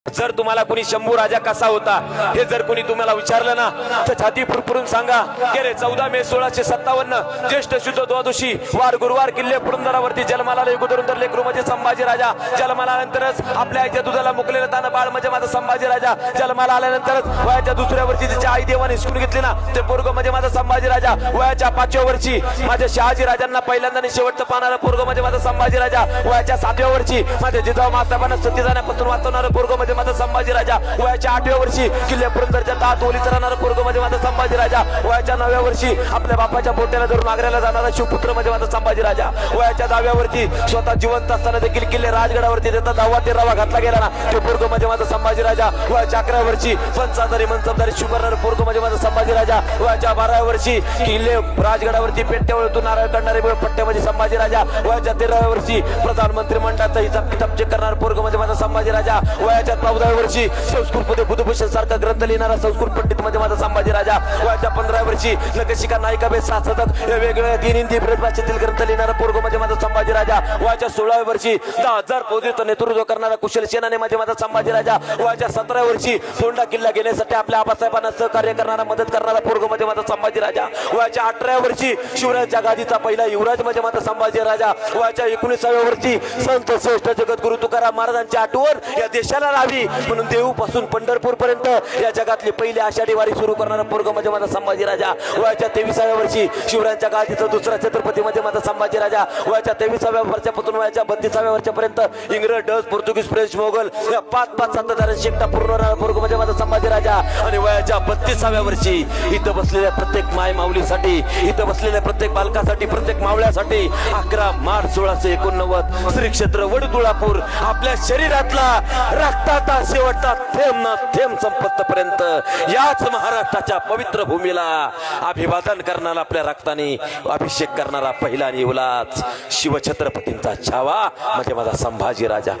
जर तुम्हाला कोणी शंभू राजा कसा होता हे जर कोणी तुम्हाला विचारलं ना तर छाती फुरफुरून सांगा गेले 14 मे 1657 ज्येष्ठ शुद्ध द्वादशी वार गुरुवार किल्ले पुरंदरावरती जन्माला गुदरुंदर लेकरू म्हणजे संभाजी राजा जन्माला आल्यानंतरच आपल्या आईच्या दुधाला मुकलेलं ताना बाळ म्हणजे माझा संभाजी राजा जन्माला आल्यानंतरच वयाच्या दुसऱ्या वर्षी तिच्या आई देवाने हिसकून घेतली ना ते पोरग म्हणजे माझा संभाजी राजा वयाच्या 5व्या वर्षी माझ्या शहाजी राजांना पहिल्यांदा आणि शेवटचं पाहणारा पोरग म्हणजे माझा संभाजी राजा वयाच्या 7व्या वर्षी माझ्या जिजाऊ मासाहेबांना सती जाण्यापासून वाचवणारं पोरग म्हणजे माझा संभाजी राजा वयाच्या 8व्या वर्षी किल्ले पुरंदरच्या तात ओलीच राहणारा पोरग म्हणजे माझा संभाजी राजा वयाच्या 9व्या वर्षी आपल्या बापाच्या पोट्याला धरून आग्र्याला जाणारा शिवपुत्र म्हणजे माझा संभाजी राजा वयाच्या 10व्या वर्षी स्वतः जिवंत असताना देखील किल्ले राजगडावरती देता 10वा 13वा घातला गेला ना ते पोरग म्हणजे माझा संभाजी राजा वयाच्या 11व्या वर्षी पंचाधारी मनसबदारी शुभरणारा पोरग म्हणजे माझा संभाजी राजा वयाच्या 12व्या वर्षी किल्ले राजगडावरती पेट्यावरतून नारळ काढणारे पट्टे म्हणजे संभाजी राजा वयाच्या 13व्या वर्षी प्रधानमंत्री मंडळाचा हिसाब किताब चेक करणारा पोरग म्हणजे माझा संभाजी राजा वयाच्या 14व्या वर्षी संस्कृत मध्ये बुद्धभूषण सारखा ग्रंथ लिहिणारा संस्कृत पंडित म्हणजे माझा संभाजी राजा वयाच्या 15व्या वर्षी नकशिका नायिका बेस सतत वेगवेगळ्या 3 हिंदी ब्रज भाषेतील ग्रंथ लिहिणारा पोरग म्हणजे माझा संभाजी राजा वयाच्या 16व्या वर्षी 10,000 फौजेचं नेतृत्व करणारा कुशल सेनानी म्हणजे माझा संभाजी राजा वयाच्या 17व्या वर्षी सोंडा किल्ला घेण्यासाठी आपल्या आबासाहेबांना सहकार्य करणारा मदत करणारा पोरग म्हणजे माझा संभाजी राजा वयाच्या 18व्या वर्षी शिवरायांच्या गादीचा पहिला युवराज म्हणजे माझा संभाजी राजा वयाच्या 19व्या वर्षी संत श्रेष्ठ जगद्गुरु तुकाराम महाराजांची आठवण या देशाला राहावी म्हणून देऊ पासून पंढरपूर पर्यंत या जगातली पहिली आषाढी वारी सुरू करणारा पोरग म्हणजे माझा संभाजी राजा वयाच्या 23व्या वर्षी शिवरायांच्या गादीचा दुसरा छत्रपती म्हणजे माझा संभाजी राजा वयाच्या 23व्या वर्षापासून वयाच्या 32व्या वर्षापर्यंत इंग्रज डच पोर्तुगीज फ्रेंच मोगल या 5-5 सत्ताधाऱ्यांची शेकटा पूर्ण होणारा पोरग म्हणजे माझा संभाजी राजा आणि वयाच्या 32व्या वर्षी इथं बसलेल्या प्रत्येक माय माऊलीसाठी इथं बसलेल्या प्रत्येक बालकासाठी प्रत्येक मावळ्यासाठी 11 मार्च 1689 श्री क्षेत्र वडतुळापूर आपल्या शरीरातला रक्ताचा शेवटचा थेंब न थेंब संपत्तपर्यंत याच महाराष्ट्राच्या पवित्र भूमीला अभिवादन करणारा आपल्या रक्ताने अभिषेक करणारा पहिला निवलाच शिवछत्रपतींचा छावा म्हणजे माझा संभाजी राजा।